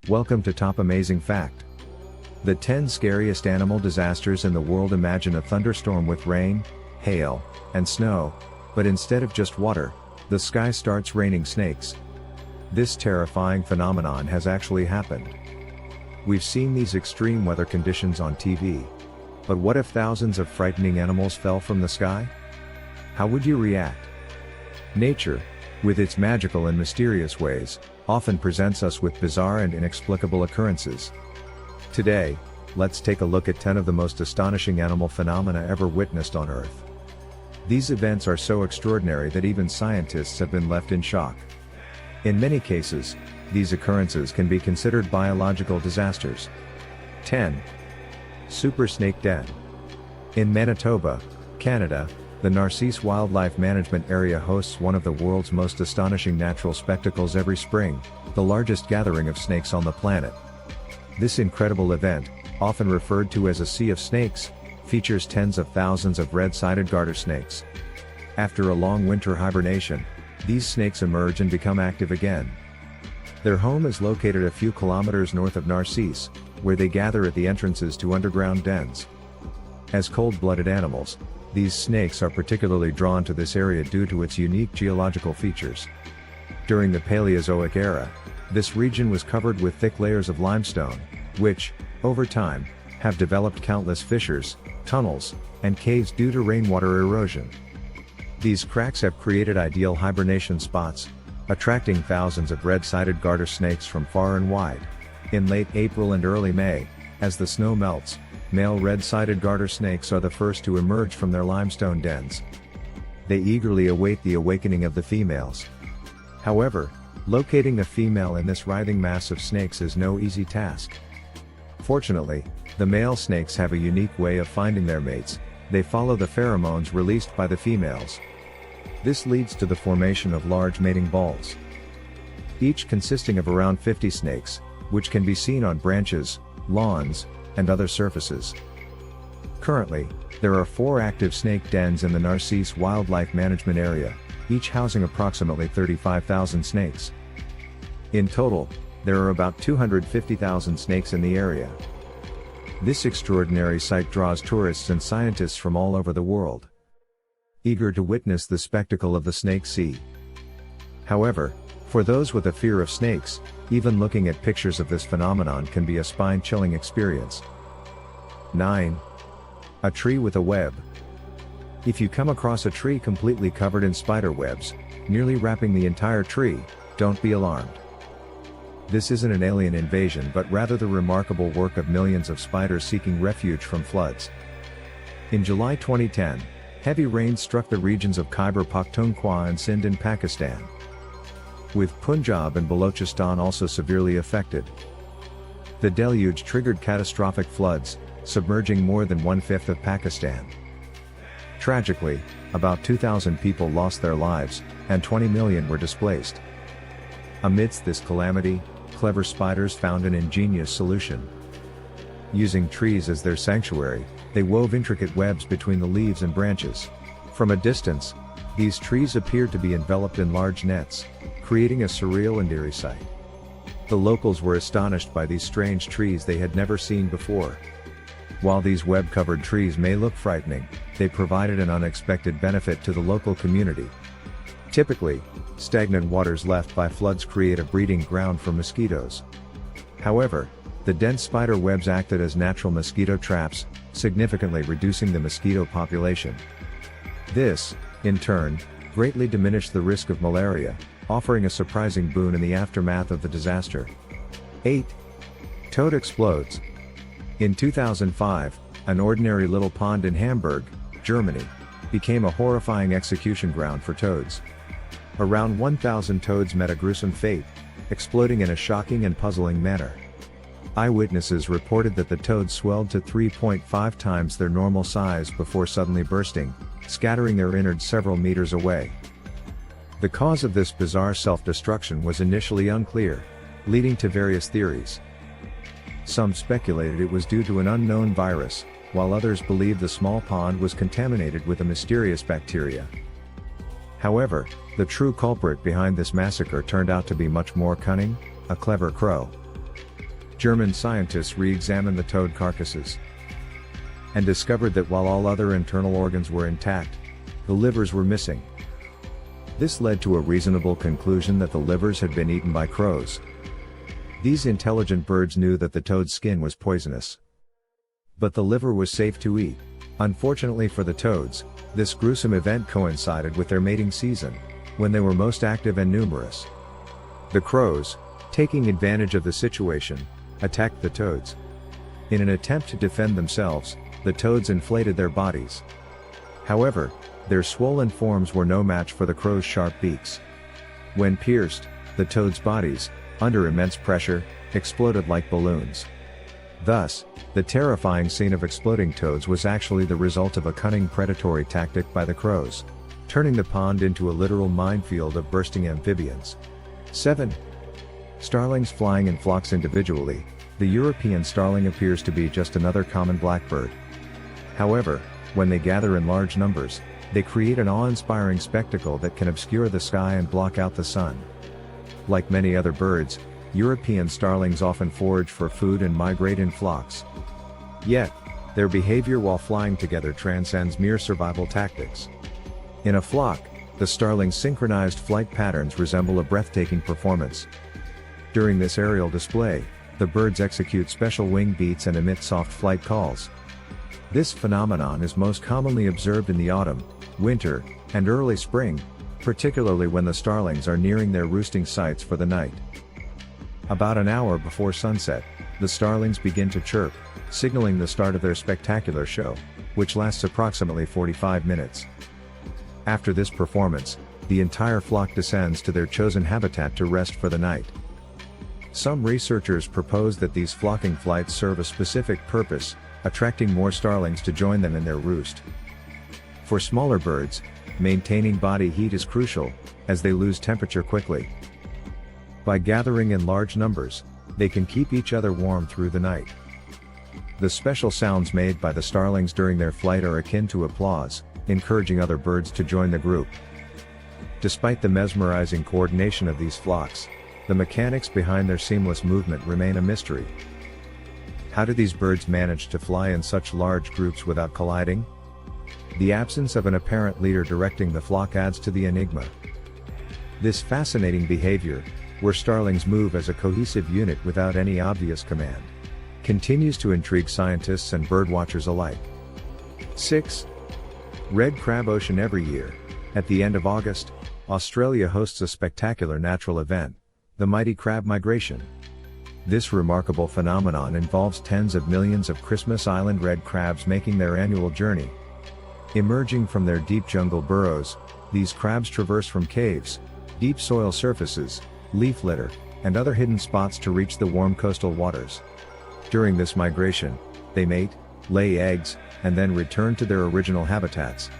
Welcome to Top Amazing Fact. The 10 scariest animal disasters in the world. Imagine a thunderstorm with rain, hail, and snow, but instead of just water, the sky starts raining snakes. This terrifying phenomenon has actually happened. We've seen these extreme weather conditions on TV. But what if thousands of frightening animals fell from the sky? How would you react? Nature, with its magical and mysterious ways, often presents us with bizarre and inexplicable occurrences. Today, let's take a look at 10 of the most astonishing animal phenomena ever witnessed on Earth. These events are so extraordinary that even scientists have been left in shock. In many cases, these occurrences can be considered biological disasters. 10. Super Snake Den. In Manitoba, Canada, the Narcisse Wildlife Management Area hosts one of the world's most astonishing natural spectacles every spring, the largest gathering of snakes on the planet. This incredible event, often referred to as a sea of snakes, features tens of thousands of red-sided garter snakes. After a long winter hibernation, these snakes emerge and become active again. Their home is located a few kilometers north of Narcisse, where they gather at the entrances to underground dens. As cold-blooded animals, these snakes are particularly drawn to this area due to its unique geological features. During the Paleozoic era, this region was covered with thick layers of limestone, which, over time, have developed countless fissures, tunnels, and caves due to rainwater erosion. These cracks have created ideal hibernation spots, attracting thousands of red-sided garter snakes from far and wide. In late April and early May, as the snow melts, male red-sided garter snakes are the first to emerge from their limestone dens. They eagerly await the awakening of the females. However, locating a female in this writhing mass of snakes is no easy task. Fortunately, the male snakes have a unique way of finding their mates. They follow the pheromones released by the females. This leads to the formation of large mating balls, each consisting of around 50 snakes, which can be seen on branches, lawns, and other surfaces. Currently, there are 4 active snake dens in the Narcisse Wildlife Management Area, each housing approximately 35,000 snakes. In total, there are about 250,000 snakes in the area. This extraordinary sight draws tourists and scientists from all over the world, eager to witness the spectacle of the snake sea. However, for those with a fear of snakes, even looking at pictures of this phenomenon can be a spine-chilling experience. 9. A tree with a web. If you come across a tree completely covered in spider webs, nearly wrapping the entire tree, don't be alarmed. This isn't an alien invasion but rather the remarkable work of millions of spiders seeking refuge from floods. In July 2010, heavy rain struck the regions of Khyber Pakhtunkhwa and Sindh in Pakistan, with Punjab and Balochistan also severely affected. The deluge triggered catastrophic floods, submerging more than 1/5 of Pakistan. Tragically, about 2,000 people lost their lives, and 20 million were displaced. Amidst this calamity, clever spiders found an ingenious solution. Using trees as their sanctuary, they wove intricate webs between the leaves and branches. From a distance, these trees appeared to be enveloped in large nets, creating a surreal and eerie sight. The locals were astonished by these strange trees they had never seen before. While these web-covered trees may look frightening, they provided an unexpected benefit to the local community. Typically, stagnant waters left by floods create a breeding ground for mosquitoes. However, the dense spider webs acted as natural mosquito traps, significantly reducing the mosquito population. This, in turn, greatly diminished the risk of malaria, offering a surprising boon in the aftermath of the disaster. 8. Toad explodes. In 2005, an ordinary little pond in Hamburg, Germany, became a horrifying execution ground for toads. Around 1,000 toads met a gruesome fate, exploding in a shocking and puzzling manner. Eyewitnesses reported that the toads swelled to 3.5 times their normal size before suddenly bursting, scattering their innards several meters away. The cause of this bizarre self-destruction was initially unclear, leading to various theories. Some speculated it was due to an unknown virus, while others believed the small pond was contaminated with a mysterious bacteria. However, the true culprit behind this massacre turned out to be much more cunning: a clever crow. German scientists re-examined the toad carcasses and discovered that while all other internal organs were intact, the livers were missing. This led to a reasonable conclusion that the livers had been eaten by crows. These intelligent birds knew that the toad's skin was poisonous, but the liver was safe to eat. Unfortunately for the toads, this gruesome event coincided with their mating season, when they were most active and numerous. The crows, taking advantage of the situation, attacked the toads. In an attempt to defend themselves, the toads inflated their bodies. However, their swollen forms were no match for the crows' sharp beaks. When pierced, the toads' bodies, under immense pressure, exploded like balloons. Thus, the terrifying scene of exploding toads was actually the result of a cunning predatory tactic by the crows, turning the pond into a literal minefield of bursting amphibians. 7. Starlings flying in flocks individually. The European starling appears to be just another common blackbird. However, when they gather in large numbers, they create an awe-inspiring spectacle that can obscure the sky and block out the sun. Like many other birds, European starlings often forage for food and migrate in flocks. Yet, their behavior while flying together transcends mere survival tactics. In a flock, the starling's synchronized flight patterns resemble a breathtaking performance. During this aerial display, the birds execute special wing beats and emit soft flight calls. This phenomenon is most commonly observed in the autumn, winter, and early spring, particularly when the starlings are nearing their roosting sites for the night. About an hour before sunset, the starlings begin to chirp, signaling the start of their spectacular show, which lasts approximately 45 minutes. After this performance, the entire flock descends to their chosen habitat to rest for the night. Some researchers propose that these flocking flights serve a specific purpose, attracting more starlings to join them in their roost. For smaller birds, maintaining body heat is crucial, as they lose temperature quickly. By gathering in large numbers, they can keep each other warm through the night. The special sounds made by the starlings during their flight are akin to applause, encouraging other birds to join the group. Despite the mesmerizing coordination of these flocks, the mechanics behind their seamless movement remain a mystery. How do these birds manage to fly in such large groups without colliding? The absence of an apparent leader directing the flock adds to the enigma. This fascinating behavior, where starlings move as a cohesive unit without any obvious command, continues to intrigue scientists and birdwatchers alike. 6. Red Crab Ocean. Every year, at the end of August, Australia hosts a spectacular natural event, the mighty crab migration. This remarkable phenomenon involves tens of millions of Christmas Island red crabs making their annual journey. Emerging from their deep jungle burrows, these crabs traverse from caves, deep soil surfaces, leaf litter, and other hidden spots to reach the warm coastal waters. During this migration, they mate, lay eggs, and then return to their original habitats.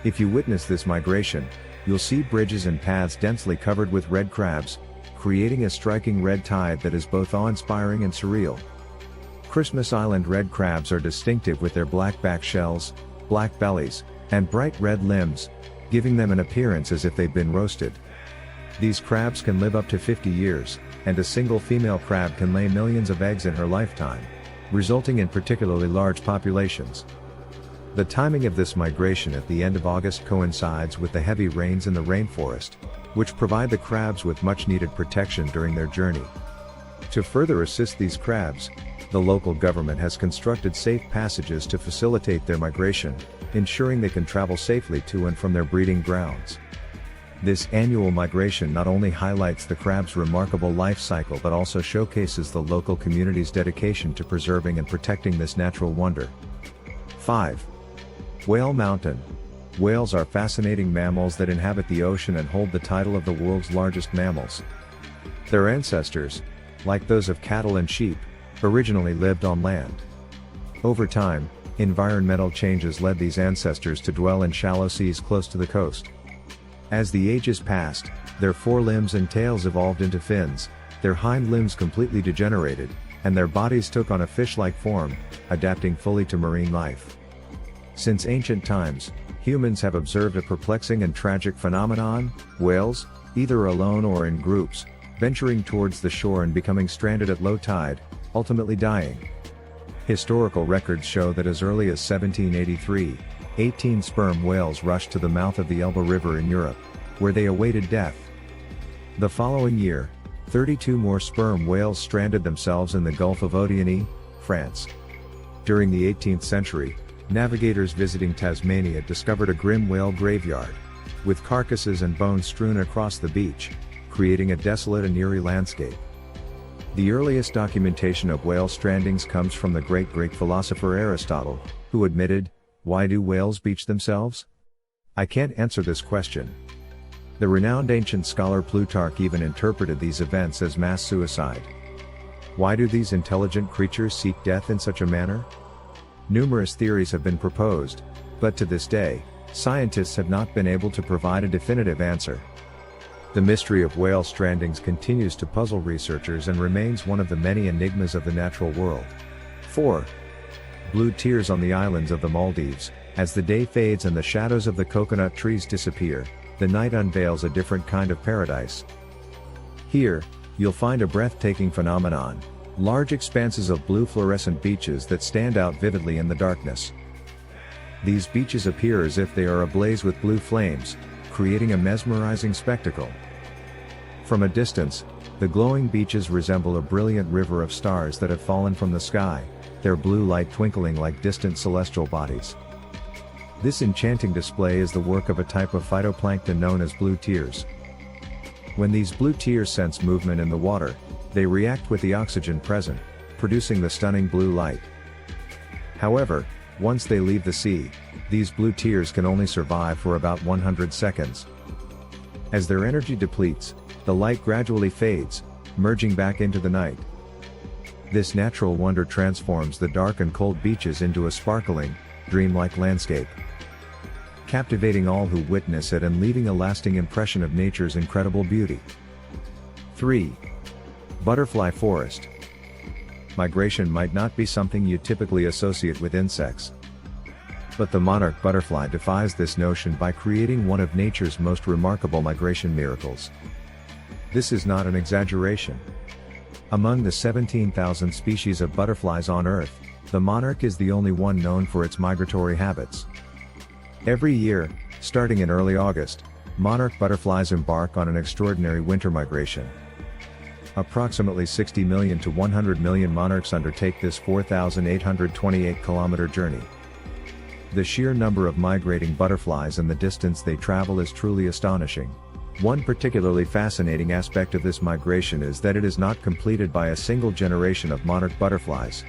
If you witness this migration, you'll see bridges and paths densely covered with red crabs, creating a striking red tide that is both awe-inspiring and surreal. Christmas Island red crabs are distinctive with their black back shells, black bellies, and bright red limbs, giving them an appearance as if they've been roasted. These crabs can live up to 50 years, and a single female crab can lay millions of eggs in her lifetime, resulting in particularly large populations. The timing of this migration at the end of August coincides with the heavy rains in the rainforest, which provide the crabs with much-needed protection during their journey. To further assist these crabs, the local government has constructed safe passages to facilitate their migration, ensuring they can travel safely to and from their breeding grounds. This annual migration not only highlights the crab's remarkable life cycle but also showcases the local community's dedication to preserving and protecting this natural wonder. 5. Whale Mountain. Whales are fascinating mammals that inhabit the ocean and hold the title of the world's largest mammals. Their ancestors, like those of cattle and sheep, originally lived on land. Over time, environmental changes led these ancestors to dwell in shallow seas close to the coast. As the ages passed, their forelimbs and tails evolved into fins, their hind limbs completely degenerated, and their bodies took on a fish-like form, adapting fully to marine life. Since ancient times, humans have observed a perplexing and tragic phenomenon: whales, either alone or in groups, venturing towards the shore and becoming stranded at low tide, ultimately dying. Historical records show that as early as 1783, 18 sperm whales rushed to the mouth of the Elbe River in Europe, where they awaited death. The following year, 32 more sperm whales stranded themselves in the Gulf of Oudiané, France. During the 18th century, navigators visiting Tasmania discovered a grim whale graveyard, with carcasses and bones strewn across the beach, creating a desolate and eerie landscape. The earliest documentation of whale strandings comes from the great Greek philosopher Aristotle, who admitted, "Why do whales beach themselves? I can't answer this question." The renowned ancient scholar Plutarch even interpreted these events as mass suicide. Why do these intelligent creatures seek death in such a manner? Numerous theories have been proposed, but to this day, scientists have not been able to provide a definitive answer. The mystery of whale strandings continues to puzzle researchers and remains one of the many enigmas of the natural world. 4. Blue tears on the islands of the Maldives. As the day fades and the shadows of the coconut trees disappear, the night unveils a different kind of paradise. Here, you'll find a breathtaking phenomenon: large expanses of blue fluorescent beaches that stand out vividly in the darkness. These beaches appear as if they are ablaze with blue flames, creating a mesmerizing spectacle. From a distance, the glowing beaches resemble a brilliant river of stars that have fallen from the sky, their blue light twinkling like distant celestial bodies. This enchanting display is the work of a type of phytoplankton known as blue tears. When these blue tears sense movement in the water, they react with the oxygen present, producing the stunning blue light. However, once they leave the sea, these blue tears can only survive for about 100 seconds. As their energy depletes, the light gradually fades, merging back into the night. This natural wonder transforms the dark and cold beaches into a sparkling, dreamlike landscape, captivating all who witness it and leaving a lasting impression of nature's incredible beauty. 3. Butterfly forest. Migration might not be something you typically associate with insects, but the monarch butterfly defies this notion by creating one of nature's most remarkable migration miracles. This is not an exaggeration. Among the 17,000 species of butterflies on Earth, the monarch is the only one known for its migratory habits. Every year, starting in early August, monarch butterflies embark on an extraordinary winter migration. Approximately 60 million to 100 million monarchs undertake this 4,828-kilometer journey. The sheer number of migrating butterflies and the distance they travel is truly astonishing. One particularly fascinating aspect of this migration is that it is not completed by a single generation of monarch butterflies.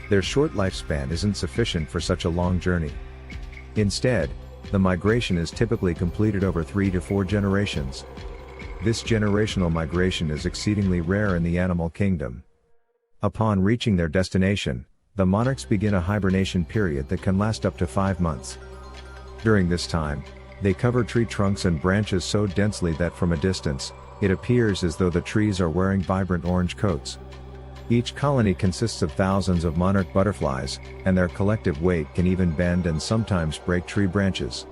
Their short lifespan isn't sufficient for such a long journey. Instead, the migration is typically completed over 3 to 4 generations. This generational migration is exceedingly rare in the animal kingdom. Upon reaching their destination, the monarchs begin a hibernation period that can last up to 5 months. During this time, they cover tree trunks and branches so densely that from a distance, it appears as though the trees are wearing vibrant orange coats. Each colony consists of thousands of monarch butterflies, and their collective weight can even bend and sometimes break tree branches.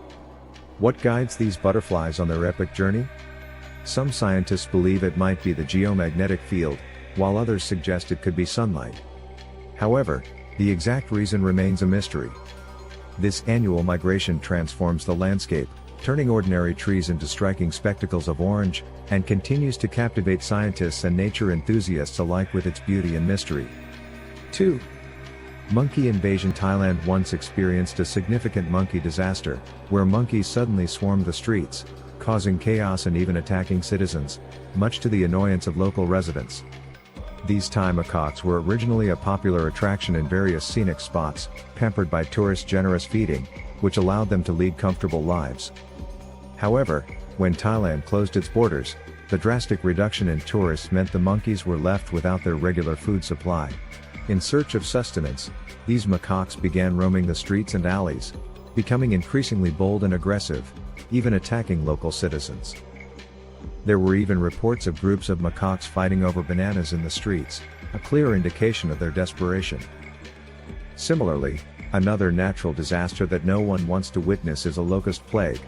What guides these butterflies on their epic journey? Some scientists believe it might be the geomagnetic field, while others suggest it could be sunlight. However, the exact reason remains a mystery. This annual migration transforms the landscape, turning ordinary trees into striking spectacles of orange, and continues to captivate scientists and nature enthusiasts alike with its beauty and mystery. 2. Monkey invasion. Thailand once experienced a significant monkey disaster, where monkeys suddenly swarmed the streets, causing chaos and even attacking citizens, much to the annoyance of local residents. These Thai macaques were originally a popular attraction in various scenic spots, pampered by tourists' generous feeding, which allowed them to lead comfortable lives. However, when Thailand closed its borders, the drastic reduction in tourists meant the monkeys were left without their regular food supply. In search of sustenance, these macaques began roaming the streets and alleys, becoming increasingly bold and aggressive, even attacking local citizens. There were even reports of groups of macaques fighting over bananas in the streets, a clear indication of their desperation. Similarly, another natural disaster that no one wants to witness is a locust plague.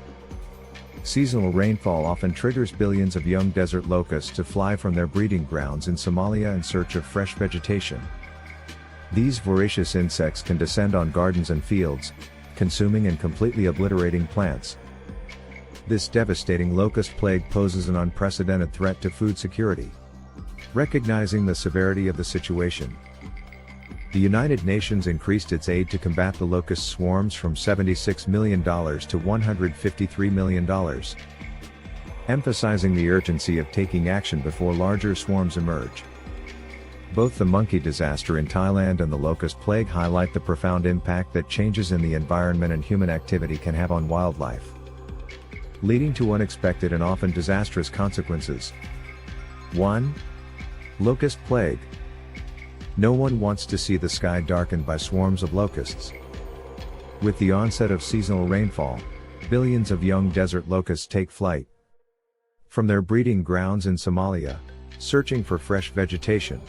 Seasonal rainfall often triggers billions of young desert locusts to fly from their breeding grounds in Somalia in search of fresh vegetation. These voracious insects can descend on gardens and fields, consuming and completely obliterating plants. This devastating locust plague poses an unprecedented threat to food security. Recognizing the severity of the situation, the United Nations increased its aid to combat the locust swarms from $76 million to $153 million, emphasizing the urgency of taking action before larger swarms emerge. Both the monkey disaster in Thailand and the locust plague highlight the profound impact that changes in the environment and human activity can have on wildlife, leading to unexpected and often disastrous consequences. 1. Locust plague. No one wants to see the sky darkened by swarms of locusts. With the onset of seasonal rainfall, billions of young desert locusts take flight from their breeding grounds in Somalia, searching for fresh vegetation.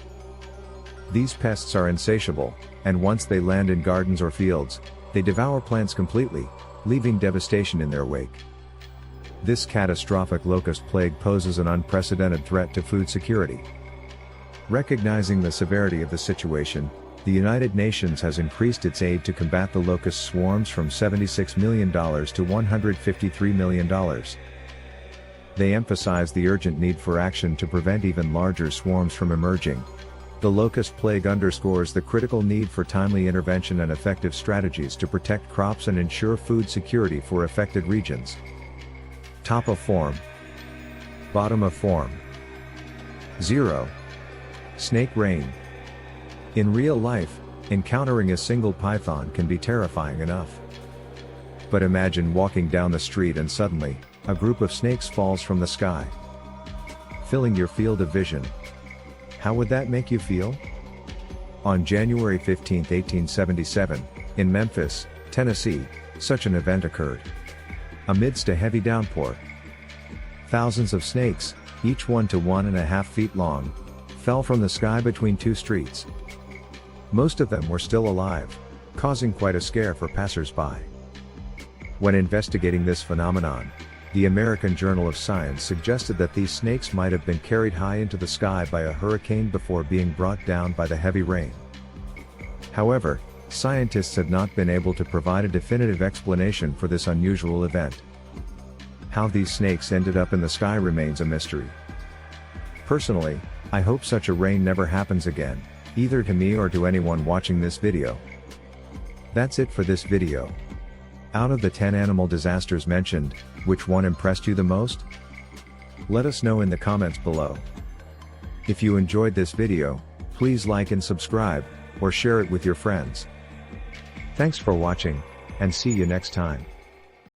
These pests are insatiable, and once they land in gardens or fields, they devour plants completely, leaving devastation in their wake. This catastrophic locust plague poses an unprecedented threat to food security. Recognizing the severity of the situation, the United Nations has increased its aid to combat the locust swarms from $76 million to $153 million. They emphasize the urgent need for action to prevent even larger swarms from emerging. The locust plague underscores the critical need for timely intervention and effective strategies to protect crops and ensure food security for affected regions. Top of form. Bottom of form. 0. Snake rain. In real life, encountering a single python can be terrifying enough. But imagine walking down the street and suddenly, a group of snakes falls from the sky, filling your field of vision. How would that make you feel? On January 15, 1877, in Memphis, Tennessee, such an event occurred. Amidst a heavy downpour, thousands of snakes, each 1 to 1.5 feet long, fell from the sky between two streets. Most of them were still alive, causing quite a scare for passers-by. When investigating this phenomenon, the American Journal of Science suggested that these snakes might have been carried high into the sky by a hurricane before being brought down by the heavy rain. However, scientists have not been able to provide a definitive explanation for this unusual event. How these snakes ended up in the sky remains a mystery. Personally, I hope such a rain never happens again, either to me or to anyone watching this video. That's it for this video. Out of the 10 animal disasters mentioned, which one impressed you the most? Let us know in the comments below. If you enjoyed this video, please like and subscribe, or share it with your friends. Thanks for watching, and see you next time.